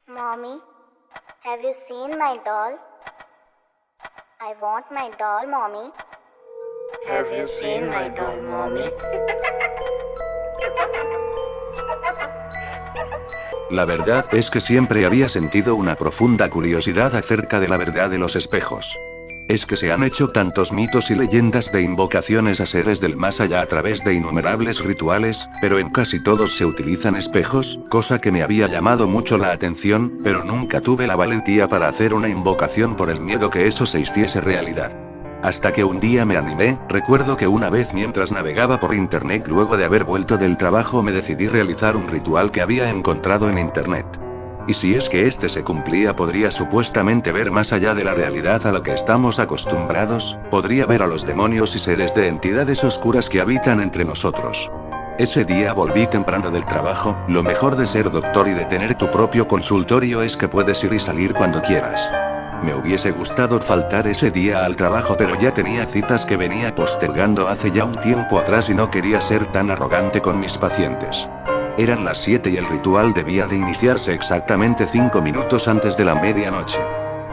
Mommy, have you seen my doll? I want my doll, Mommy. Have you seen my doll, Mommy? La verdad es que siempre había sentido una profunda curiosidad acerca de la verdad de los espejos. Es que se han hecho tantos mitos y leyendas de invocaciones a seres del más allá a través de innumerables rituales, pero en casi todos se utilizan espejos, cosa que me había llamado mucho la atención, pero nunca tuve la valentía para hacer una invocación por el miedo que eso se hiciese realidad. Hasta que un día me animé. Recuerdo que una vez mientras navegaba por internet luego de haber vuelto del trabajo me decidí realizar un ritual que había encontrado en internet. Y si es que este se cumplía podría supuestamente ver más allá de la realidad a la que estamos acostumbrados, podría ver a los demonios y seres de entidades oscuras que habitan entre nosotros. Ese día volví temprano del trabajo. Lo mejor de ser doctor y de tener tu propio consultorio es que puedes ir y salir cuando quieras. Me hubiese gustado faltar ese día al trabajo, pero ya tenía citas que venía postergando hace ya un tiempo atrás y no quería ser tan arrogante con mis pacientes. Eran las 7 y el ritual debía de iniciarse exactamente 5 minutos antes de la medianoche.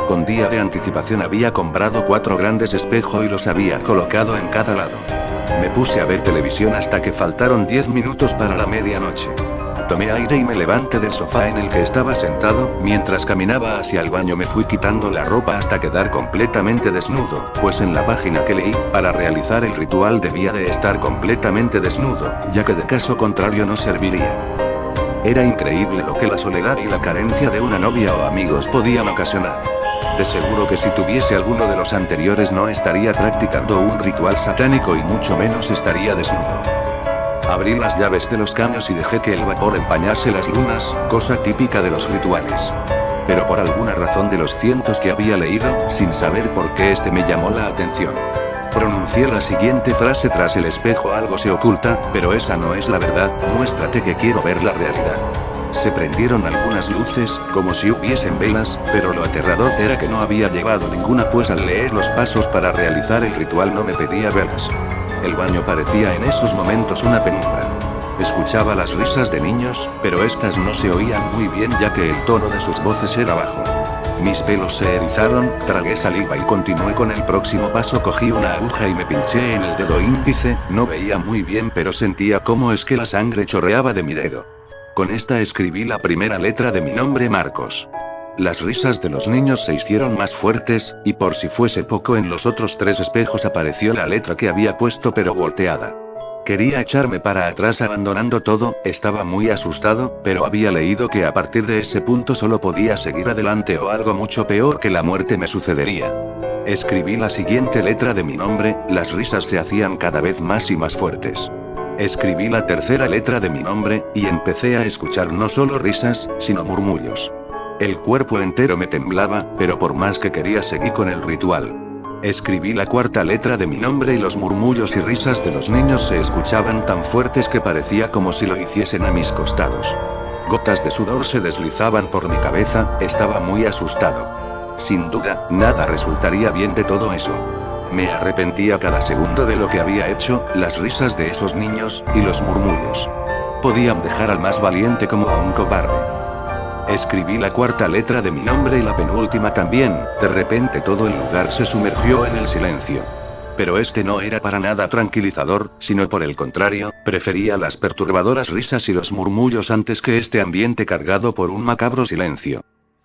Con día de anticipación había comprado 4 grandes espejos y los había colocado en cada lado. Me puse a ver televisión hasta que faltaron 10 minutos para la medianoche. Tomé aire y me levanté del sofá en el que estaba sentado. Mientras caminaba hacia el baño me fui quitando la ropa hasta quedar completamente desnudo, pues en la página que leí, para realizar el ritual debía de estar completamente desnudo, ya que de caso contrario no serviría. Era increíble lo que la soledad y la carencia de una novia o amigos podían ocasionar. De seguro que si tuviese alguno de los anteriores no estaría practicando un ritual satánico y mucho menos estaría desnudo. Abrí las llaves de los caños y dejé que el vapor empañase las lunas, cosa típica de los rituales. Pero por alguna razón de los cientos que había leído, sin saber por qué me llamó la atención. Pronuncié la siguiente frase: tras el espejo algo se oculta, pero esa no es la verdad, muéstrate que quiero ver la realidad. Se prendieron algunas luces, como si hubiesen velas, pero lo aterrador era que no había llevado ninguna, pues al leer los pasos para realizar el ritual no me pedía velas. El baño parecía en esos momentos una penumbra. Escuchaba las risas de niños, pero estas no se oían muy bien ya que el tono de sus voces era bajo. Mis pelos se erizaron, tragué saliva y continué con el próximo paso. Cogí una aguja y me pinché en el dedo índice. No veía muy bien, pero sentía cómo es que la sangre chorreaba de mi dedo. Con esta escribí la primera letra de mi nombre, Marcos. Las risas de los niños se hicieron más fuertes, y por si fuese poco en los otros 3 espejos apareció la letra que había puesto pero volteada. Quería echarme para atrás abandonando todo, estaba muy asustado, pero había leído que a partir de ese punto solo podía seguir adelante o algo mucho peor que la muerte me sucedería. Escribí la siguiente letra de mi nombre. Las risas se hacían cada vez más y más fuertes. Escribí la tercera letra de mi nombre, y empecé a escuchar no solo risas, sino murmullos. El cuerpo entero me temblaba, pero por más que quería seguí con el ritual. Escribí la cuarta letra de mi nombre y los murmullos y risas de los niños se escuchaban tan fuertes que parecía como si lo hiciesen a mis costados. Gotas de sudor se deslizaban por mi cabeza, estaba muy asustado. Sin duda, nada resultaría bien de todo eso. Me arrepentía cada segundo de lo que había hecho, las risas de esos niños, y los murmullos. Podían dejar al más valiente como a un cobarde. Escribí la cuarta letra de mi nombre y la penúltima también. De repente todo el lugar se sumergió en el silencio. Pero no era para nada tranquilizador, sino por el contrario, prefería las perturbadoras risas y los murmullos antes que este ambiente cargado por un macabro silencio.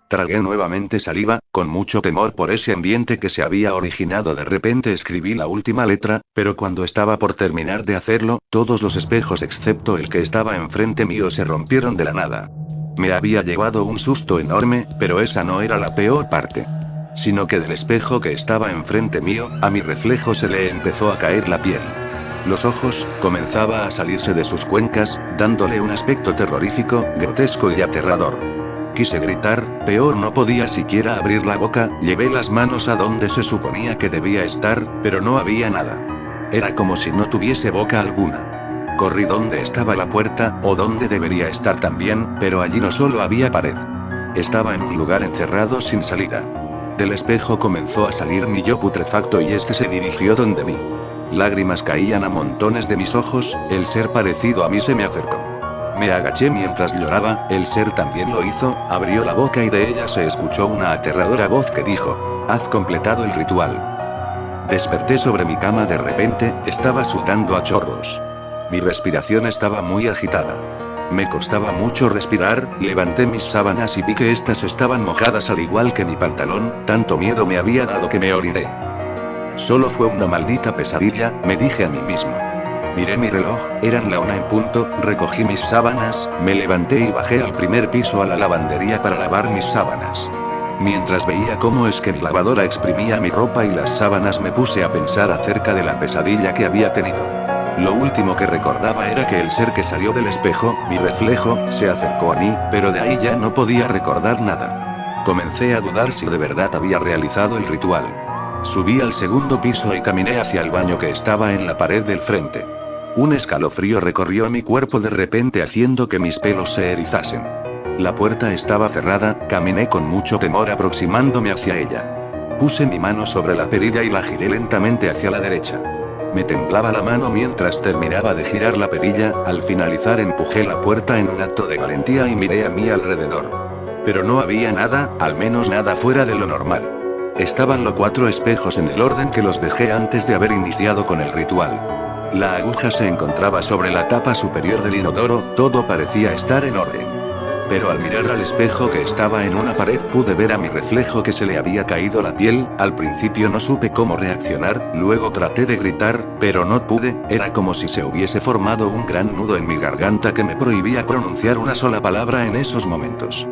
Tragué nuevamente saliva, con mucho temor por ese ambiente que se había originado. De repente escribí la última letra, pero cuando estaba por terminar de hacerlo, todos los espejos excepto el que estaba enfrente mío se rompieron de la nada. Me había llevado un susto enorme, pero esa no era la peor parte. Sino que del espejo que estaba enfrente mío, a mi reflejo se le empezó a caer la piel. Los ojos, comenzaba a salirse de sus cuencas, dándole un aspecto terrorífico, grotesco y aterrador. Quise gritar, peor no podía siquiera abrir la boca, llevé las manos a donde se suponía que debía estar, pero no había nada. Era como si no tuviese boca alguna. Corrí donde estaba la puerta, o donde debería estar también, pero allí no solo había pared. Estaba en un lugar encerrado sin salida. Del espejo comenzó a salir mi yo putrefacto y se dirigió donde vi. Lágrimas caían a montones de mis ojos, el ser parecido a mí se me acercó. Me agaché mientras lloraba, el ser también lo hizo, abrió la boca y de ella se escuchó una aterradora voz que dijo: has completado el ritual. Desperté sobre mi cama de repente, estaba sudando a chorros. Mi respiración estaba muy agitada. Me costaba mucho respirar, levanté mis sábanas y vi que estas estaban mojadas al igual que mi pantalón, tanto miedo me había dado que me oriné. Solo fue una maldita pesadilla, me dije a mí mismo. Miré mi reloj, eran la 1 en punto, recogí mis sábanas, me levanté y bajé al primer piso a la lavandería para lavar mis sábanas. Mientras veía cómo es que mi lavadora exprimía mi ropa y las sábanas me puse a pensar acerca de la pesadilla que había tenido. Lo último que recordaba era que el ser que salió del espejo, mi reflejo, se acercó a mí, pero de ahí ya no podía recordar nada. Comencé a dudar si de verdad había realizado el ritual. Subí al segundo piso y caminé hacia el baño que estaba en la pared del frente. Un escalofrío recorrió mi cuerpo de repente haciendo que mis pelos se erizasen. La puerta estaba cerrada, caminé con mucho temor aproximándome hacia ella. Puse mi mano sobre la perilla y la giré lentamente hacia la derecha. Me temblaba la mano mientras terminaba de girar la perilla, al finalizar empujé la puerta en un acto de valentía y miré a mi alrededor. Pero no había nada, al menos nada fuera de lo normal. Estaban los 4 espejos en el orden que los dejé antes de haber iniciado con el ritual. La aguja se encontraba sobre la tapa superior del inodoro, todo parecía estar en orden. Pero al mirar al espejo que estaba en una pared pude ver a mi reflejo que se le había caído la piel, al principio no supe cómo reaccionar, luego traté de gritar, pero no pude, era como si se hubiese formado un gran nudo en mi garganta que me prohibía pronunciar una sola palabra en esos momentos.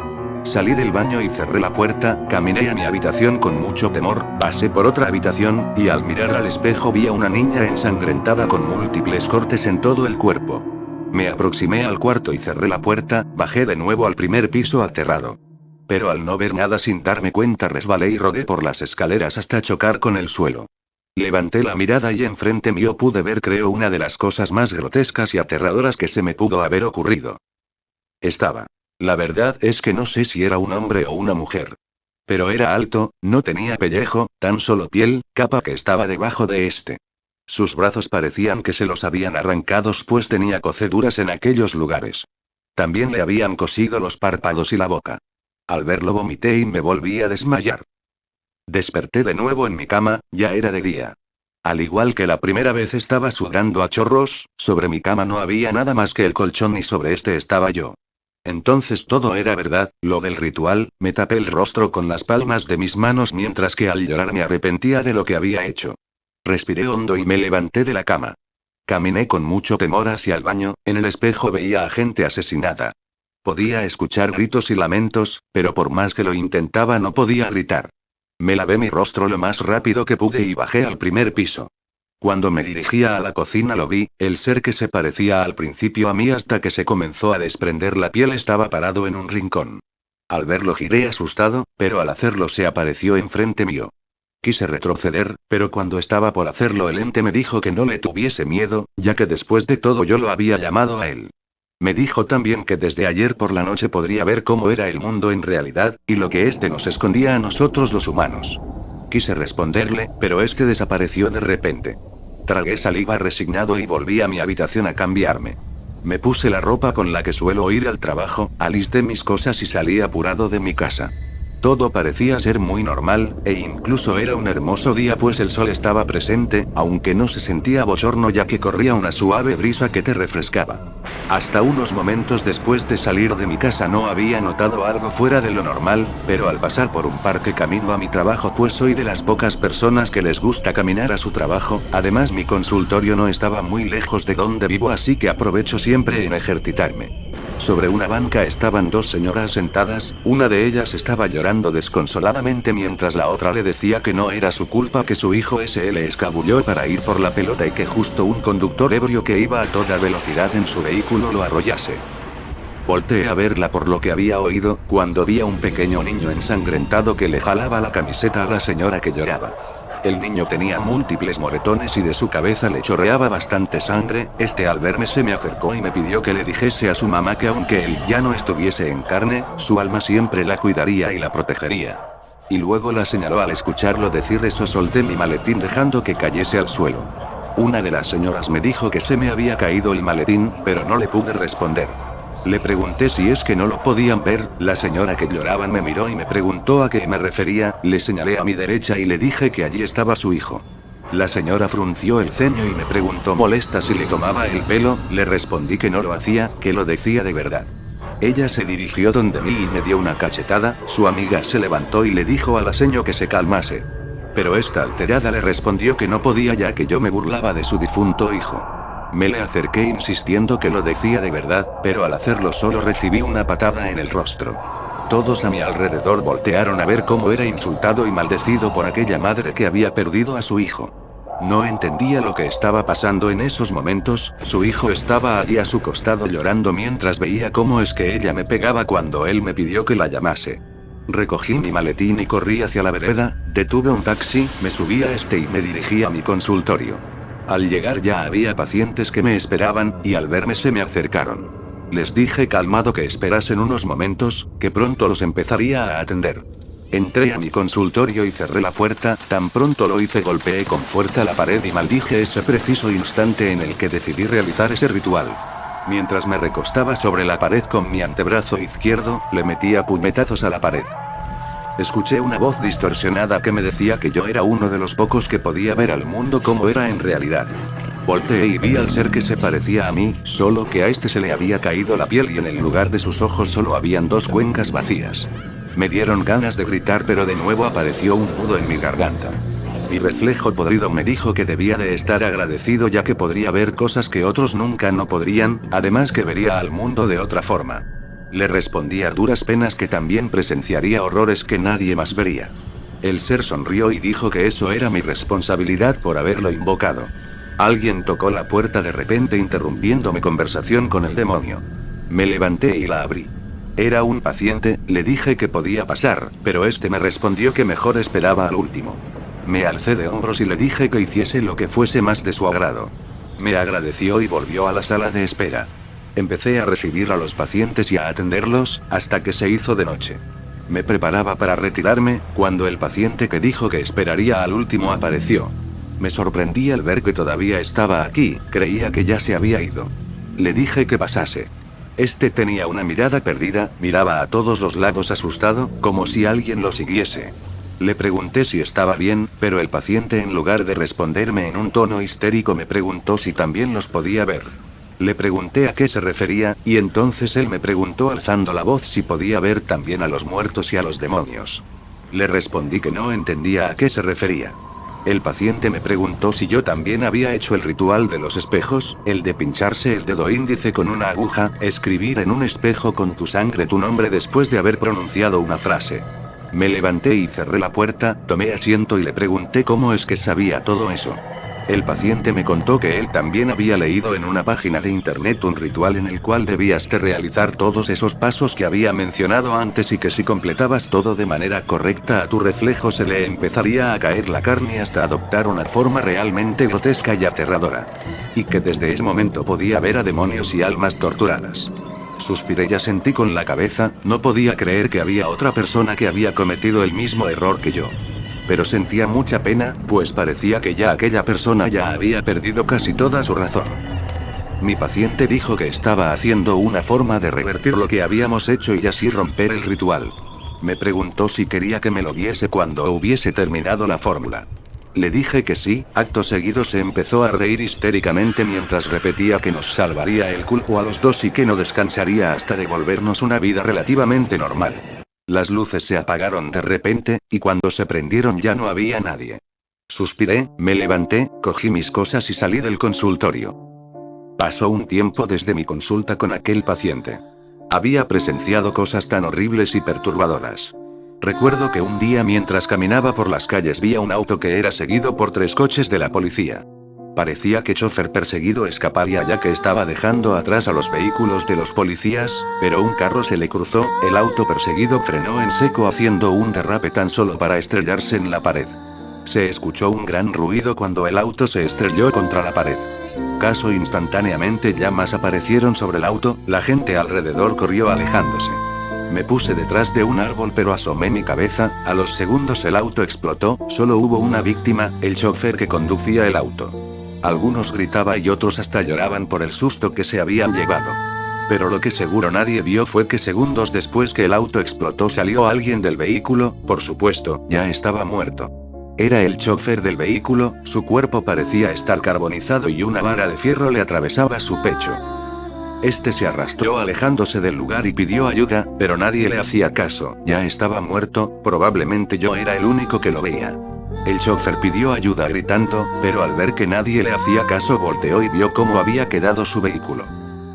Salí del baño y cerré la puerta, caminé a mi habitación con mucho temor, pasé por otra habitación, y al mirar al espejo vi a una niña ensangrentada con múltiples cortes en todo el cuerpo. Me aproximé al cuarto y cerré la puerta, bajé de nuevo al primer piso aterrado. Pero al no ver nada sin darme cuenta resbalé y rodé por las escaleras hasta chocar con el suelo. Levanté la mirada y enfrente mío pude ver creo una de las cosas más grotescas y aterradoras que se me pudo haber ocurrido. La verdad es que no sé si era un hombre o una mujer. Pero era alto, no tenía pellejo, tan solo piel, capa que estaba debajo de este. Sus brazos parecían que se los habían arrancado pues tenía coceduras en aquellos lugares. También le habían cosido los párpados y la boca. Al verlo vomité y me volví a desmayar. Desperté de nuevo en mi cama, ya era de día. Al igual que la primera vez estaba sudando a chorros, sobre mi cama no había nada más que el colchón y sobre este estaba yo. Entonces todo era verdad, lo del ritual, me tapé el rostro con las palmas de mis manos mientras que al llorar me arrepentía de lo que había hecho. Respiré hondo y me levanté de la cama. Caminé con mucho temor hacia el baño, en el espejo veía a gente asesinada. Podía escuchar gritos y lamentos, pero por más que lo intentaba no podía gritar. Me lavé mi rostro lo más rápido que pude y bajé al primer piso. Cuando me dirigía a la cocina lo vi, el ser que se parecía al principio a mí hasta que se comenzó a desprender la piel estaba parado en un rincón. Al verlo giré asustado, pero al hacerlo se apareció enfrente mío. Quise retroceder, pero cuando estaba por hacerlo el ente me dijo que no le tuviese miedo, ya que después de todo yo lo había llamado a él. Me dijo también que desde ayer por la noche podría ver cómo era el mundo en realidad, y lo que este nos escondía a nosotros los humanos. Quise responderle, pero este desapareció de repente. Tragué saliva resignado y volví a mi habitación a cambiarme. Me puse la ropa con la que suelo ir al trabajo, alisté mis cosas y salí apurado de mi casa. Todo parecía ser muy normal, e incluso era un hermoso día pues el sol estaba presente, aunque no se sentía bochorno ya que corría una suave brisa que te refrescaba. Hasta unos momentos después de salir de mi casa no había notado algo fuera de lo normal, pero al pasar por un parque camino a mi trabajo pues soy de las pocas personas que les gusta caminar a su trabajo, además mi consultorio no estaba muy lejos de donde vivo así que aprovecho siempre en ejercitarme. Sobre una banca estaban 2 señoras sentadas, una de ellas estaba llorando desconsoladamente mientras la otra le decía que no era su culpa que su hijo se le escabulló para ir por la pelota y que justo un conductor ebrio que iba a toda velocidad en su vehículo lo arrollase. Volteé a verla por lo que había oído, cuando vi a un pequeño niño ensangrentado que le jalaba la camiseta a la señora que lloraba. El niño tenía múltiples moretones y de su cabeza le chorreaba bastante sangre, al verme se me acercó y me pidió que le dijese a su mamá que aunque él ya no estuviese en carne, su alma siempre la cuidaría y la protegería. Y luego la señaló al escucharlo decir eso solté mi maletín dejando que cayese al suelo. Una de las señoras me dijo que se me había caído el maletín, pero no le pude responder. Le pregunté si es que no lo podían ver, la señora que lloraba me miró y me preguntó a qué me refería, le señalé a mi derecha y le dije que allí estaba su hijo. La señora frunció el ceño y me preguntó molesta si le tomaba el pelo, le respondí que no lo hacía, que lo decía de verdad. Ella se dirigió donde mí y me dio una cachetada, su amiga se levantó y le dijo a la seño que se calmase. Pero esta alterada le respondió que no podía ya que yo me burlaba de su difunto hijo. Me le acerqué insistiendo que lo decía de verdad, pero al hacerlo solo recibí una patada en el rostro. Todos a mi alrededor voltearon a ver cómo era insultado y maldecido por aquella madre que había perdido a su hijo. No entendía lo que estaba pasando en esos momentos, su hijo estaba allí a su costado llorando mientras veía cómo es que ella me pegaba cuando él me pidió que la llamase. Recogí mi maletín y corrí hacia la vereda, detuve un taxi, me subí a este y me dirigí a mi consultorio. Al llegar ya había pacientes que me esperaban, y al verme se me acercaron. Les dije calmado que esperasen unos momentos, que pronto los empezaría a atender. Entré a mi consultorio y cerré la puerta, tan pronto lo hice golpeé con fuerza la pared y maldije ese preciso instante en el que decidí realizar ese ritual. Mientras me recostaba sobre la pared con mi antebrazo izquierdo, le metía puñetazos a la pared. Escuché una voz distorsionada que me decía que yo era uno de los pocos que podía ver al mundo como era en realidad. Volteé y vi al ser que se parecía a mí, solo que a este se le había caído la piel y en el lugar de sus ojos solo habían dos cuencas vacías. Me dieron ganas de gritar pero de nuevo apareció un nudo en mi garganta. Mi reflejo podrido me dijo que debía de estar agradecido ya que podría ver cosas que otros nunca no podrían, además que vería al mundo de otra forma. Le respondí a duras penas que también presenciaría horrores que nadie más vería. El ser sonrió y dijo que eso era mi responsabilidad por haberlo invocado. Alguien tocó la puerta de repente interrumpiendo mi conversación con el demonio. Me levanté y la abrí. Era un paciente, le dije que podía pasar, pero este me respondió que mejor esperaba al último. Me alcé de hombros y le dije que hiciese lo que fuese más de su agrado. Me agradeció y volvió a la sala de espera. Empecé a recibir a los pacientes y a atenderlos, hasta que se hizo de noche. Me preparaba para retirarme, cuando el paciente que dijo que esperaría al último apareció. Me sorprendí al ver que todavía estaba aquí, creía que ya se había ido. Le dije que pasase. Este tenía una mirada perdida, miraba a todos los lados asustado, como si alguien lo siguiese. Le pregunté si estaba bien, pero el paciente en lugar de responderme en un tono histérico me preguntó si también los podía ver. Le pregunté a qué se refería, y entonces él me preguntó alzando la voz si podía ver también a los muertos y a los demonios. Le respondí que no entendía a qué se refería. El paciente me preguntó si yo también había hecho el ritual de los espejos, el de pincharse el dedo índice con una aguja, escribir en un espejo con tu sangre tu nombre después de haber pronunciado una frase. Me levanté y cerré la puerta, tomé asiento y le pregunté cómo es que sabía todo eso. El paciente me contó que él también había leído en una página de internet un ritual en el cual debías de realizar todos esos pasos que había mencionado antes y que si completabas todo de manera correcta a tu reflejo se le empezaría a caer la carne hasta adoptar una forma realmente grotesca y aterradora. Y que desde ese momento podía ver a demonios y almas torturadas. Suspiré y asentí con la cabeza, no podía creer que había otra persona que había cometido el mismo error que yo. Pero sentía mucha pena, pues parecía que ya aquella persona ya había perdido casi toda su razón. Mi paciente dijo que estaba haciendo una forma de revertir lo que habíamos hecho y así romper el ritual. Me preguntó si quería que me lo diese cuando hubiese terminado la fórmula. Le dije que sí, acto seguido se empezó a reír histéricamente mientras repetía que nos salvaría el culo a los dos y que no descansaría hasta devolvernos una vida relativamente normal. Las luces se apagaron de repente, y cuando se prendieron ya no había nadie. Suspiré, me levanté, cogí mis cosas y salí del consultorio. Pasó un tiempo desde mi consulta con aquel paciente. Había presenciado cosas tan horribles y perturbadoras. Recuerdo que un día mientras caminaba por las calles vi a un auto que era seguido por 3 coches de la policía. Parecía que chofer perseguido escaparía ya que estaba dejando atrás a los vehículos de los policías, pero un carro se le cruzó, el auto perseguido frenó en seco haciendo un derrape tan solo para estrellarse en la pared. Se escuchó un gran ruido cuando el auto se estrelló contra la pared. Casi instantáneamente llamas aparecieron sobre el auto, la gente alrededor corrió alejándose. Me puse detrás de un árbol pero asomé mi cabeza, a los segundos el auto explotó, solo hubo una víctima, el chofer que conducía el auto. Algunos gritaban y otros hasta lloraban por el susto que se habían llevado. Pero lo que seguro nadie vio fue que segundos después que el auto explotó salió alguien del vehículo, por supuesto, ya estaba muerto. Era el chofer del vehículo, su cuerpo parecía estar carbonizado y una vara de fierro le atravesaba su pecho. Este se arrastró alejándose del lugar y pidió ayuda, pero nadie le hacía caso, ya estaba muerto, probablemente yo era el único que lo veía. El chofer pidió ayuda gritando, pero al ver que nadie le hacía caso volteó y vio cómo había quedado su vehículo.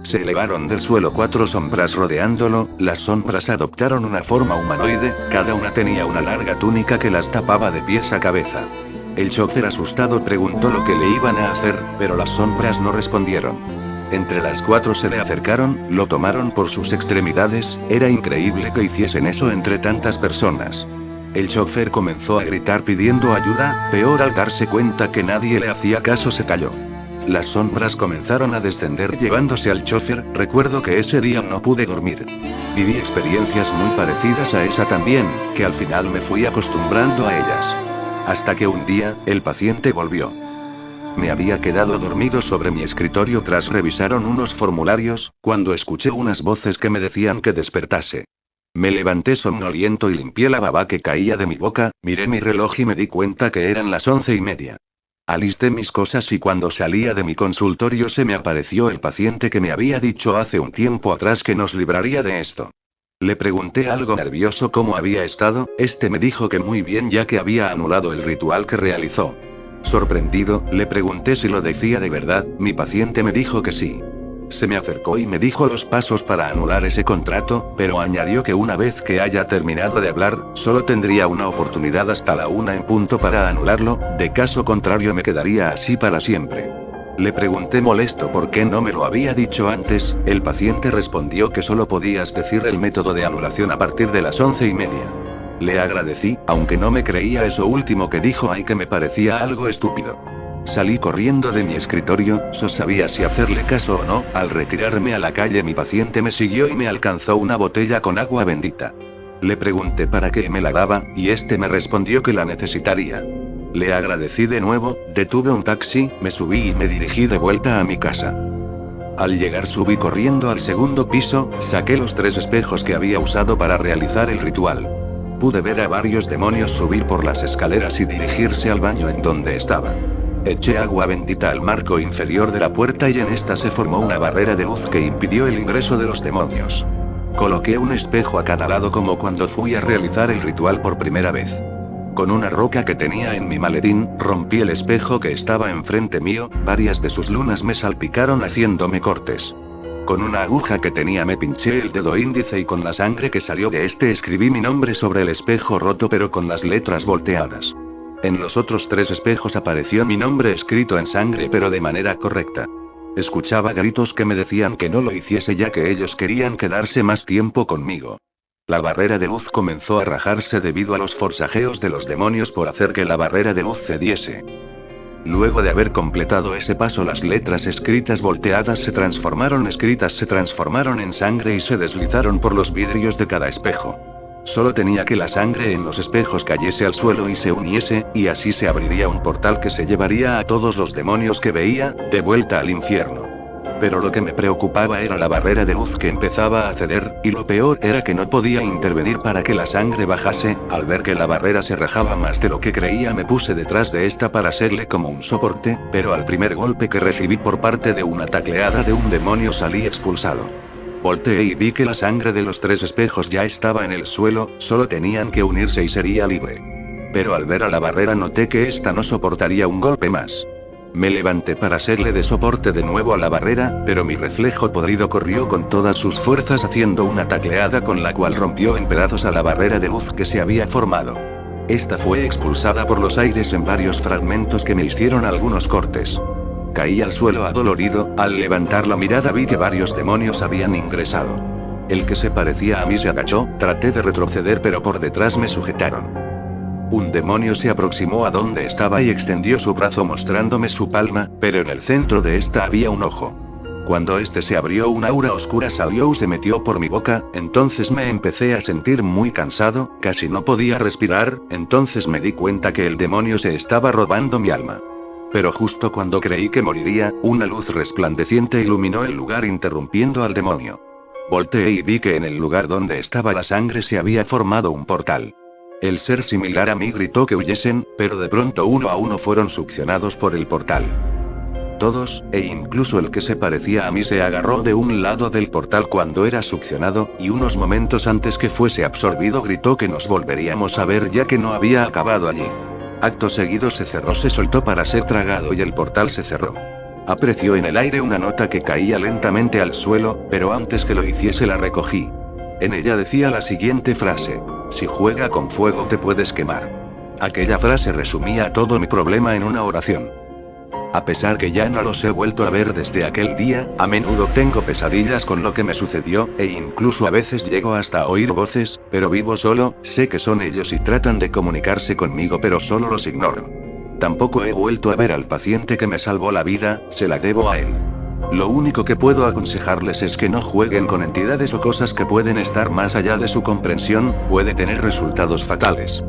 Se elevaron del suelo 4 sombras rodeándolo, las sombras adoptaron una forma humanoide, cada una tenía una larga túnica que las tapaba de pies a cabeza. El chofer asustado preguntó lo que le iban a hacer, pero las sombras no respondieron. Entre las 4 se le acercaron, lo tomaron por sus extremidades, era increíble que hiciesen eso entre tantas personas. El chofer comenzó a gritar pidiendo ayuda, peor al darse cuenta que nadie le hacía caso se cayó. Las sombras comenzaron a descender llevándose al chofer, recuerdo que ese día no pude dormir. Viví experiencias muy parecidas a esa también, que al final me fui acostumbrando a ellas. Hasta que un día, el paciente volvió. Me había quedado dormido sobre mi escritorio tras revisar unos formularios, cuando escuché unas voces que me decían que despertase. Me levanté somnoliento y limpié la baba que caía de mi boca, miré mi reloj y me di cuenta que eran las 11:30. Alisté mis cosas y cuando salía de mi consultorio se me apareció el paciente que me había dicho hace un tiempo atrás que nos libraría de esto. Le pregunté algo nervioso cómo había estado, me dijo que muy bien ya que había anulado el ritual que realizó. Sorprendido, le pregunté si lo decía de verdad, mi paciente me dijo que sí. Se me acercó y me dijo los pasos para anular ese contrato, pero añadió que una vez que haya terminado de hablar, solo tendría una oportunidad hasta la 1:00 para anularlo, de caso contrario me quedaría así para siempre. Le pregunté molesto por qué no me lo había dicho antes, el paciente respondió que solo podías decir el método de anulación a partir de las 11:30. Le agradecí, aunque no me creía eso último que dijo que me parecía algo estúpido. Salí corriendo de mi escritorio, no sabía si hacerle caso o no, al retirarme a la calle mi paciente me siguió y me alcanzó una botella con agua bendita. Le pregunté para qué me la daba, y me respondió que la necesitaría. Le agradecí de nuevo, detuve un taxi, me subí y me dirigí de vuelta a mi casa. Al llegar subí corriendo al segundo piso, saqué los 3 espejos que había usado para realizar el ritual. Pude ver a varios demonios subir por las escaleras y dirigirse al baño en donde estaba. Eché agua bendita al marco inferior de la puerta y en esta se formó una barrera de luz que impidió el ingreso de los demonios. Coloqué un espejo a cada lado como cuando fui a realizar el ritual por primera vez. Con una roca que tenía en mi maletín, rompí el espejo que estaba enfrente mío, varias de sus lunas me salpicaron haciéndome cortes. Con una aguja que tenía me pinché el dedo índice y con la sangre que salió de escribí mi nombre sobre el espejo roto pero con las letras volteadas. En los otros 3 espejos apareció mi nombre escrito en sangre pero de manera correcta. Escuchaba gritos que me decían que no lo hiciese ya que ellos querían quedarse más tiempo conmigo. La barrera de luz comenzó a rajarse debido a los forcejeos de los demonios por hacer que la barrera de luz cediese. Luego de haber completado ese paso las letras escritas volteadas se transformaron en sangre y se deslizaron por los vidrios de cada espejo. Solo tenía que la sangre en los espejos cayese al suelo y se uniese, y así se abriría un portal que se llevaría a todos los demonios que veía, de vuelta al infierno. Pero lo que me preocupaba era la barrera de luz que empezaba a ceder, y lo peor era que no podía intervenir para que la sangre bajase. Al ver que la barrera se rajaba más de lo que creía me puse detrás de esta para serle como un soporte, pero al primer golpe que recibí por parte de una tacleada de un demonio salí expulsado. Volteé y vi que la sangre de los 3 espejos ya estaba en el suelo, solo tenían que unirse y sería libre. Pero al ver a la barrera noté que esta no soportaría un golpe más. Me levanté para serle de soporte de nuevo a la barrera, pero mi reflejo podrido corrió con todas sus fuerzas haciendo una tacleada con la cual rompió en pedazos a la barrera de luz que se había formado. Esta fue expulsada por los aires en varios fragmentos que me hicieron algunos cortes. Caí al suelo adolorido, al levantar la mirada vi que varios demonios habían ingresado. El que se parecía a mí se agachó, traté de retroceder pero por detrás me sujetaron. Un demonio se aproximó a donde estaba y extendió su brazo mostrándome su palma, pero en el centro de esta había un ojo. Cuando se abrió un aura oscura salió y se metió por mi boca, entonces me empecé a sentir muy cansado, casi no podía respirar, entonces me di cuenta que el demonio se estaba robando mi alma. Pero justo cuando creí que moriría, una luz resplandeciente iluminó el lugar interrumpiendo al demonio. Volteé y vi que en el lugar donde estaba la sangre se había formado un portal. El ser similar a mí gritó que huyesen, pero de pronto uno a uno fueron succionados por el portal. Todos, e incluso el que se parecía a mí se agarró de un lado del portal cuando era succionado, y unos momentos antes que fuese absorbido gritó que nos volveríamos a ver ya que no había acabado allí. Acto seguido se soltó para ser tragado y el portal se cerró. Apreció en el aire una nota que caía lentamente al suelo, pero antes que lo hiciese la recogí. En ella decía la siguiente frase: si juega con fuego te puedes quemar. Aquella frase resumía todo mi problema en una oración. A pesar que ya no los he vuelto a ver desde aquel día, a menudo tengo pesadillas con lo que me sucedió, e incluso a veces llego hasta a oír voces, pero vivo solo, sé que son ellos y tratan de comunicarse conmigo pero solo los ignoro. Tampoco he vuelto a ver al paciente que me salvó la vida, se la debo a él. Lo único que puedo aconsejarles es que no jueguen con entidades o cosas que pueden estar más allá de su comprensión, puede tener resultados fatales.